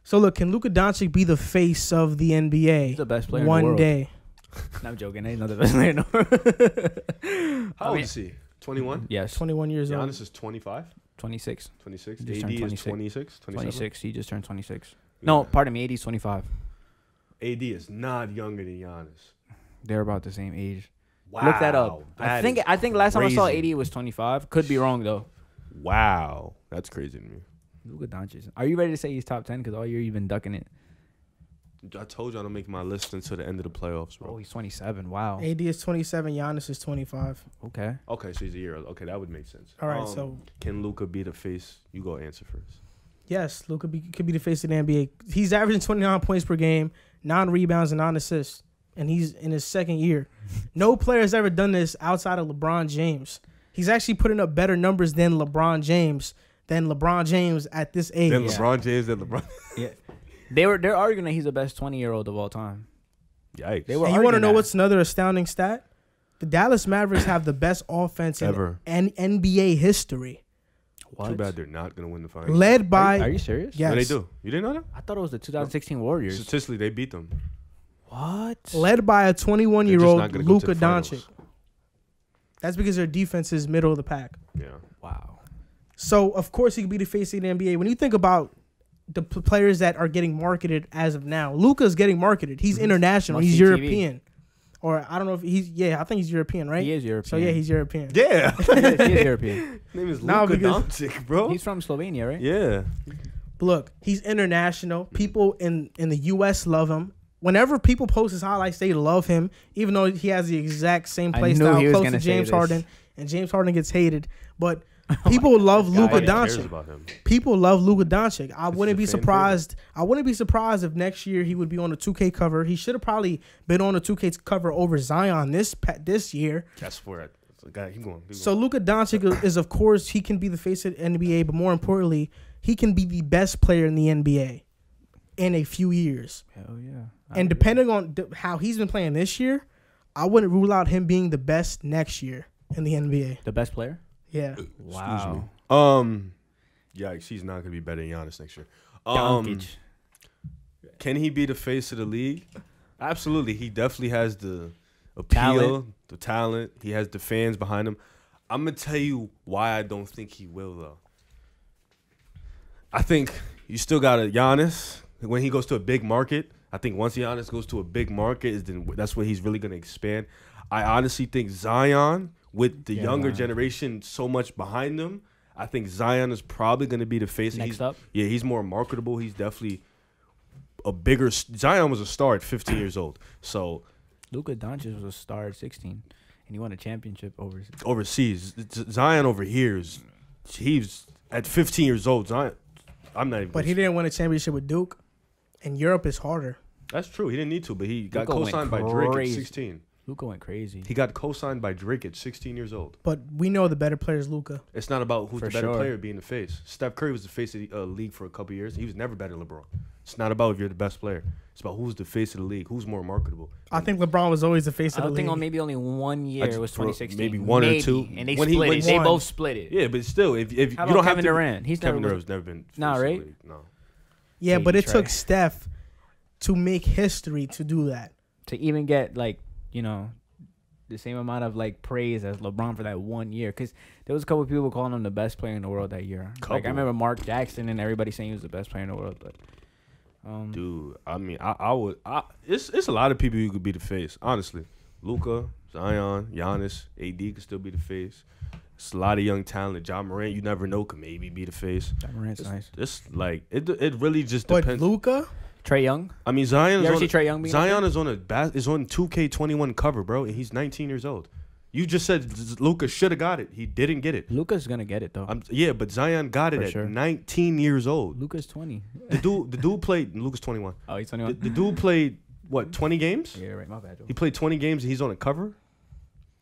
So look, can Luka Doncic be the face of the NBA? He's the best player in the one world. day. No, I'm joking. He's not the best player in the world. How old is he? 21? Yes. 21 years old. Giannis is 25? 26. 26? He just AD turned is 26? 26. He just turned 26. Yeah. No, pardon me. AD's 25. AD is not younger than Giannis. They're about the same age. Wow. Look that up. I think last time I saw crazy. AD was 25. Could be wrong though. Wow. That's crazy to me. Luka Doncic. Are you ready to say he's top 10? Because all year you've been ducking it. I told you I don't make my list until the end of the playoffs, bro. Oh, he's 27. Wow. AD is 27. Giannis is 25. Okay. Okay, so he's a year old. Okay, that would make sense. All right, so can Luka be the face? You go answer first. yes, Luka could be the face of the NBA. He's averaging 29 points per game, 9 rebounds and 9 assists, and he's in his second year. No player has ever done this outside of LeBron James. He's actually putting up better numbers than LeBron James at this age. Then LeBron James, then LeBron. Yeah. They're arguing that he's the best 20-year-old of all time. Yikes. They were And you want to arguing know that. what's another astounding stat? The Dallas Mavericks have the best offense Ever. in NBA history, What? Too bad they're not going to win the finals. led by Are you serious? yes, No, they do. You didn't know that? I thought it was the 2016 Warriors. Statistically, they beat them. What? led by a They're just 21-year-old not going to go to Luka the finals. Doncic. That's because their defense is middle of the pack. Yeah. Wow. So, of course, he could be the face of the NBA. When you think about the players that are getting marketed as of now, Luka's getting marketed. He's international. Must He's see TV. European. Or I don't know if he's, I think he's European, right? He is European. So, yeah, he's European. Yeah. he is European. His name is No, Luka because- Doncic, bro. He's from Slovenia, right? Yeah. But look, he's international. People in the U.S. love him. Whenever people post his highlights, they love him, even though he has the exact same I play knew style he was close gonna to say James this. Oh Harden. And James Harden gets hated. But people love Luka Nobody cares Doncic. about him. People love Luka Doncic. I This wouldn't is be a fan surprised. I wouldn't be surprised if next year he would be on the 2K cover. He should have probably been on the 2K cover over Zion this year. That's where keep going. So Luka Doncic is, of course, he can be the face of the NBA, but more importantly, he can be the best player in the NBA in a few years. Hell yeah. And depending on how he's been playing this year, I wouldn't rule out him being the best next year in the NBA. The best player? Yeah. Wow. Yikes, he's not gonna be better than Giannis next year. Doncic. Can he be the face of the league? Absolutely. He definitely has the appeal, the talent. He has the fans behind him. I'm gonna tell you why I don't think he will though. I think you still got a Giannis when he goes to a big market. I think once Giannis goes to a big market, then that's where he's really gonna expand. I honestly think Zion, with the younger Zion. generation so much behind them, I think Zion is probably going to be the face. Next up? Yeah, he's more marketable. He's definitely a bigger. Zion was a star at 15 years old. So Luka Doncic was a star at 16, and he won a championship overseas, Zion over here he's at 15 years old. Zion, I'm not even. But he didn't win a championship with Duke, and Europe is harder. That's true. He didn't need to, but he got Luka went co-signed by Drake at crazy. 16. Luka went crazy. He got co-signed by Drake at 16 years old. But we know the better player is Luka. It's not about who's For the better sure. player being the face. Steph Curry was the face of the league for a couple years. He was never better than LeBron. It's not about if you're the best player. It's about who's the face of the league, who's more marketable. I think LeBron was always the face I of the don't league. think on maybe only 1 year. It was for 2016. maybe one or two. And they When he split went it. They one. both split it. Yeah, but still, if you How don't about have Kevin to, Durant? He's Kevin never Durant's never been. Nah, face of the right? league. No. Yeah, but it Trash. took Steph to make history to do that. To even get the same amount of praise as LeBron for that 1 year, because there was a couple of people calling him the best player in the world that year. I remember Mark Jackson and everybody saying he was the best player in the world. But Dude, I mean, I would. It's a lot of people who could be the face. Honestly, Luka, Zion, Giannis, AD could still be the face. It's a lot of young talent. John Morant, you never know, could maybe be the face. John Morant's nice. It's like it really just But depends. Luka, Trey Young. I mean, Zion You is ever on see Trae Young being Zion is on is on 2K21 cover, bro, and he's 19 years old. You just said Luka should have got it. He didn't get it. Luka's gonna get it though. Yeah, but Zion got it For at sure. 19 years old. Luka's 20. The dude played. Luka's 21. Oh, he's The 21. dude played what, 20 games? Yeah, right. My bad. Joe. He played 20 games and he's on a cover.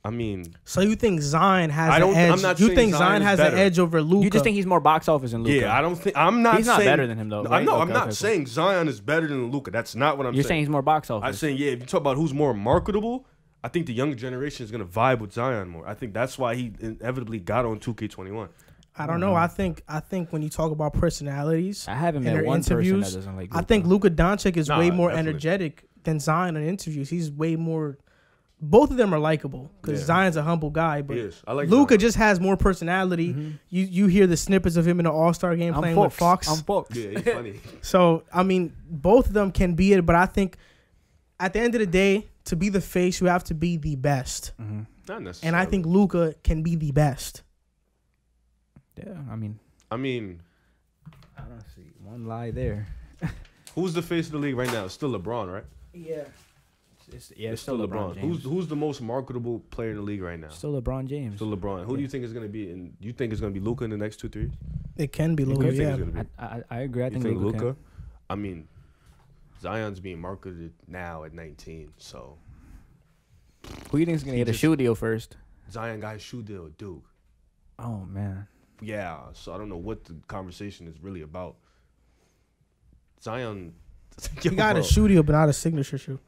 I mean, so you think Zion has I an don't- edge? I'm not You saying think Zion Zion is has better. an edge over Luka? You just think he's more box office than Luka? yeah, I don't think I'm not. He's not saying, better than him though. I Right? know. Okay, I'm not okay, saying Zion is better than Luka. That's not what I'm cool. You're saying he's more box office. I'm saying, yeah, if you talk about who's more marketable, I think the younger generation is going to vibe with Zion more. I think that's why he inevitably got on 2K21. I don't know. I think when you talk about personalities, I haven't in met their one person that interviews, doesn't like. I think Luka Doncic is way more definitely. energetic than Zion in interviews. He's way more. Both of them are likable because Yeah. Zion's a humble guy, but He is. I like Luka Zion. just has more personality. Mhm. You hear the snippets of him in the All-Star game playing with Fox. I'm Fox. Yeah, he's funny. So I mean, both of them can be it, but I think at the end of the day, to be the face, you have to be the best, Mm-hmm. Not necessarily. and I think Luka can be the best. Yeah, I mean, I mean, I don't see one lie there. who's the face of the league right now? It's still LeBron, right? Yeah. It's still LeBron. James. Who's the most marketable player in the league right now? Still LeBron James. Still LeBron. Who do you think is going to be? And you think it's going to be Luka in the next 2-3 years? It can be Who do Luka. you think Yeah. it's going to be? I agree. I You think Luka. Luka? I mean, Zion's being marketed now at 19, so Who do you think is gonna He get a just- shoe deal first? Zion got a shoe deal with Duke. Oh man. Yeah, so I don't know what the conversation is really about. Zion, He got a shoe deal, but not a signature shoe.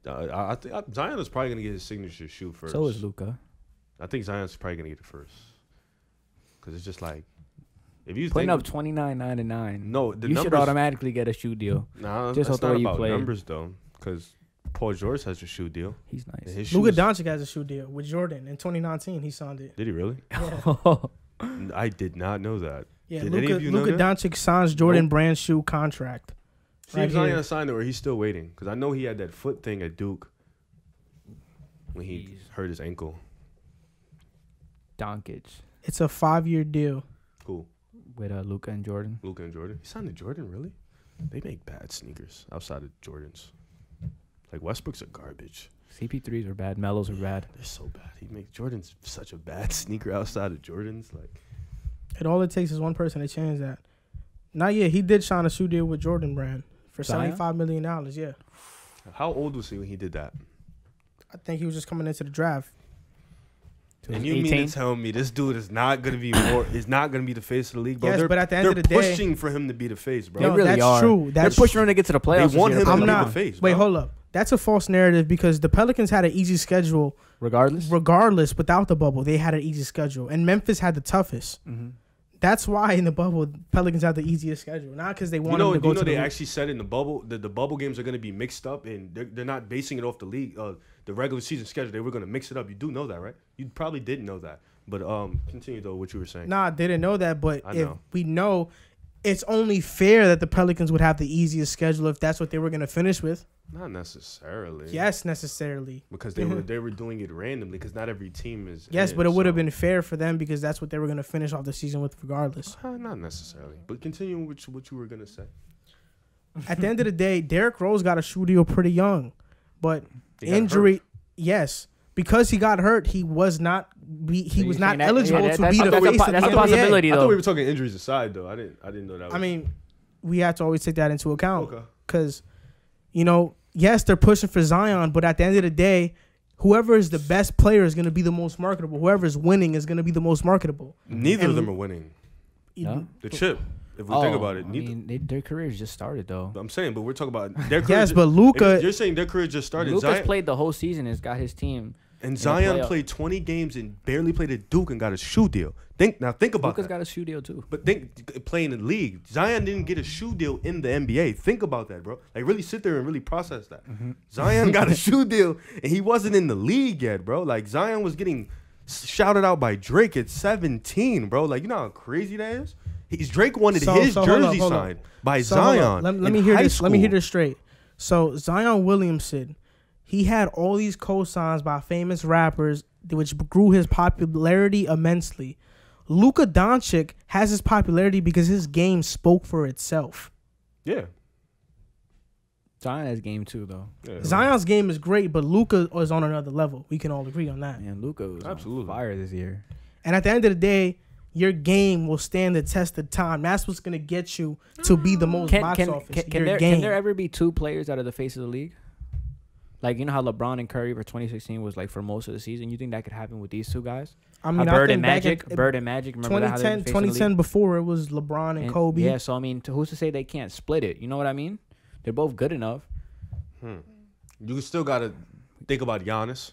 I think Zion is probably gonna get his signature shoe first. So is Luka. I think Zion's probably gonna get it first, because it's just like if you Putting think up $29.99. no, the You should numbers. automatically get a shoe deal. Nah, just that's the not way you about play. numbers though, because Paul George has a shoe deal. He's And nice. his Luka shoes- Doncic has a shoe deal with Jordan in 2019. He signed it. Did he really? Yeah, I did not know that. yeah. Did any Luka of you know that? Doncic signs Jordan Nope. brand shoe contract. See Right if Zion here. signed it or he's still waiting, because I know he had that foot thing at Duke when he Jeez. hurt his ankle. Doncic It's a 5-year deal. Cool. with Luka and Jordan. Luka and Jordan. He signed to Jordan, really? They make bad sneakers outside of Jordans. Like Westbrook's are garbage. CP3s are bad. Melos are bad. They're so bad. He makes Jordan's such a bad sneaker outside of Jordans. Like And all it takes is one person to change that. Not yet. He did sign a shoe deal with Jordan brand for Zion? $75 million. Yeah. how old was he when he did that? I think he was just coming into the draft. And you mean 18? to tell me this dude is not gonna be more? Is not gonna be the face of the league, bro? Yes, they're, but at the end of they're the day- pushing for him to be the face, bro. They No, really that's are. true. That's They're pushing him to get to the playoffs. They want this year, him but to I'm be not. the face. Wait, bro. hold up. That's a false narrative because the Pelicans had an easy schedule regardless. regardless without the bubble. They had an easy schedule. And Memphis had the toughest. Mm-hmm. That's why in the bubble, Pelicans had the easiest schedule. Not because they wanted them to go to the they league. actually said in the bubble that the bubble games are going to be mixed up, and they're not basing it off the league, the regular season schedule. They were going to mix it up. You do know that, right? You probably didn't know that. But continue though what you were saying. Nah, I didn't know that. But I if know. we know, it's only fair that the Pelicans would have the easiest schedule if that's what they were going to finish with. Not necessarily. Yes, necessarily. Because they were doing it randomly. Because not every team is. Yes, in, but it would have so- been fair for them because that's what they were going to finish off the season with regardless. Not necessarily. But continue with what you were gonna say. At the end of the day, Derrick Rose got a shoe deal pretty young. But He got injury, hurt. yes. Because he got hurt, he was not you're was not saying that- eligible yeah, to that's- be the that's a face po- of the that's a NBA. possibility. I though. thought we were talking injuries aside though. I didn't know that. Was I mean, we have to always take that into account. okay. Because, yes, they're pushing for Zion, but at the end of the day, whoever is the best player is going to be the most marketable. Whoever is winning is going to be the most marketable. Neither of And- them are winning. No? The chip. If we think about it, neither. Their careers just started though. I'm saying, but we're talking about their career. Yes, but Luka, You're saying their career just started. Lucas Zion, played the whole season and has got his team. and the Zion playoff. played 20 games and barely played at Duke and got a shoe deal. Think about Lucas that. got a shoe deal too. But think playing in the league, Zion didn't get a shoe deal in the NBA. Think about that, bro. Like really sit there and really process that. Zion got a shoe deal and he wasn't in the league yet, bro. Like Zion was getting shouted out by Drake at 17, bro. Like you know how crazy that is. Drake wanted his hold jersey up. signed by So, hold Zion. up. Let in me hear high this. Let me hear school. this straight. So Zion Williamson, he had all these cosigns by famous rappers, which grew his popularity immensely. Luka Doncic has his popularity because his game spoke for itself. Yeah. Zion has game too though. Yeah. Zion's game is great, but Luka is on another level. We can all agree on that. Man, Luka was Absolutely. on fire this year. And at the end of the day, your game will stand the test of time. That's what's gonna get you to be the most box office. Your game. Can there ever be two players out of the face of the league? Like you know how LeBron and Curry for 2016 was like for most of the season. You think that could happen with these two guys? I mean, Bird I and think back Magic. in Bird and Magic. Remember that, how they were the 2010, face of the league? 2010 before it was LeBron and Kobe. Yeah, so I mean, who's to say they can't split it? You know what I mean? They're both good enough. You still gotta think about Giannis.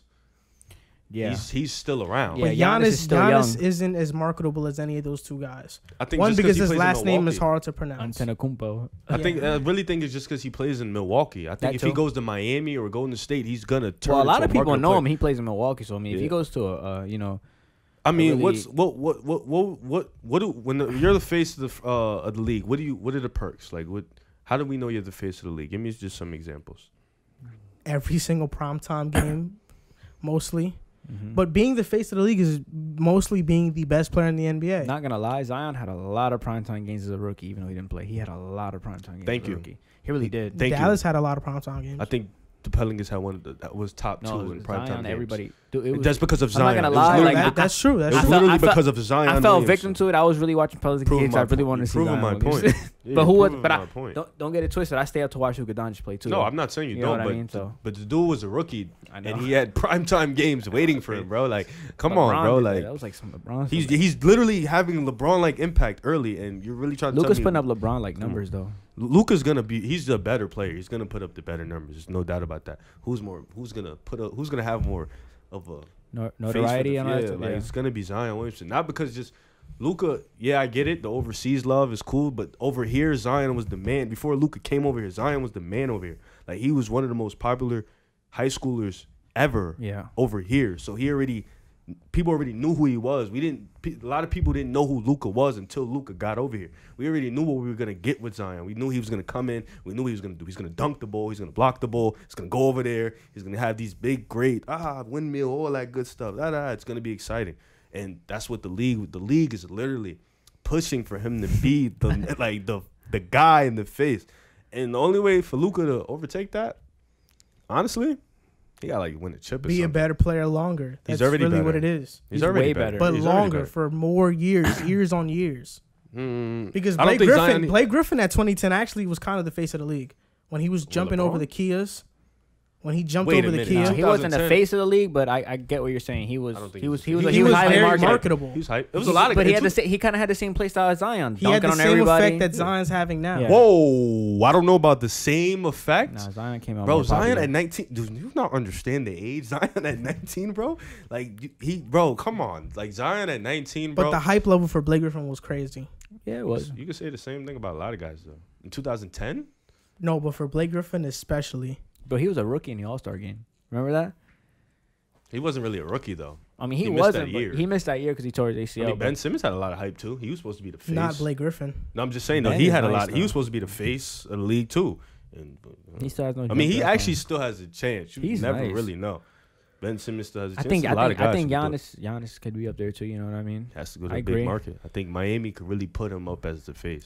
Yeah. He's still around. Yeah, But Giannis is still Giannis young. isn't as marketable as any of those two guys. I think One, just because he his plays in last name is Milwaukee. hard to pronounce. Antetokounmpo. I really think it's just because he plays in Milwaukee. I think That if too. he goes to Miami or Golden State, he's gonna turn. Well, a lot into of people market know player. him. He plays in Milwaukee, so I mean, if he Yeah. goes to a I mean, really- you're the face of the league? What are the perks? Like, how do we know you're the face of the league? Give me just some examples. Every single primetime game, mostly. Mhm. But being the face of the league is mostly being the best player in the NBA. Not gonna lie, Zion had a lot of primetime games as a rookie, even though he didn't play. He had a lot of primetime games Thank as a you. rookie. He really did. Thank you. Dallas had a lot of primetime games. I think the Pelicans had one that was top No, two it in was prime Zion. time. Everybody. Dude, it was, That's because of I'm not Zion. gonna It was lie, literally like, because- That's true. it That's was true. literally I felt- because of Zion. I fell Williamson. victim to it. I was really watching Pelicans Proving games. my I really point. wanted to see Proving Zion my point. Williamson. Yeah, But who was? proving But my point. don't get it twisted. I stay up to watch Luka Doncic play too. No, I'm not saying you, You know don't. what I But mean? So- but the dude was a rookie, I know. and he had primetime games waiting for him, bro. Like, come LeBron on, bro. did that. Like, that was like some LeBron. he's literally having LeBron like impact early, and you're really trying to. Luka's tell me putting up LeBron like numbers though. Luka's gonna be. He's the better player. He's gonna put up the better numbers. There's no doubt about that. Who's gonna have more of a Notoriety face and for all the, that yeah, stuff. like Yeah. it's gonna be Zion Williamson. Not because just Luka. Yeah, I get it. The overseas love is cool, but over here, Zion was the man. Before Luka came over here, Zion was the man over here. Like, he was one of the most popular high schoolers ever. Yeah. Over here, so people already knew who he was. A lot of people didn't know who Luka was until Luka got over here. We already knew what we were gonna get with Zion. We knew he was gonna come in. We knew what he was gonna do. He's gonna dunk the ball. He's gonna block the ball. He's gonna go over there. He's gonna have these big, great windmill, all that good stuff. It's gonna be exciting, and that's what the league is literally pushing for him to be the guy in the face. And the only way for Luka to overtake that, honestly, he got like win a chip. Be a better player longer. That's He's already really better. what it is. He's He's already way better. better. But He's already longer better. for more years on years. Because I don't Blake think Griffin, Zion- Blake Griffin at 2010 actually was kind of the face of the league when he was jumping over LeBron? the Kias. When he jumped Wait a over the minute. Kia, Nah, He wasn't the 2010. face of the league, but I get what you're saying. He was I don't think he was he he was- was he he was was highly very marketed. marketable. He was hype. It was a lot of. But he it's- he kind of had the same play style as Zion, he had dunking the on same everybody. effect that Zion's having now. Yeah. Whoa, I don't know about the same effect. Nah, Zion came out. Bro, more Zion popular. at 19, do you not understand the age? Zion at 19, bro? Like, bro, come on. Like, Zion at 19, bro. But the hype level for Blake Griffin was crazy. Yeah, it was. You could say the same thing about a lot of guys, though. In 2010? No, but for Blake Griffin especially. But he was a rookie in the All Star game. Remember that? He wasn't really a rookie, though. I mean, he He missed wasn't. that but year. He missed that year because he tore his ACL. I mean, but Ben Simmons had a lot of hype, too. He was supposed to be the face. Not Blake Griffin. No, I'm just saying, though. Ben He is had a nice, lot. He though. was supposed to be the face of the league, too. And, he still has no. I mean, he jump actually shot. still has a chance. You He's never nice. really know. Ben Simmons still has a I chance. think There's a lot of guys I think who do it. Giannis could be up there too. You know what I mean? Has to go to I a big agree. market. I think Miami could really put him up as the face.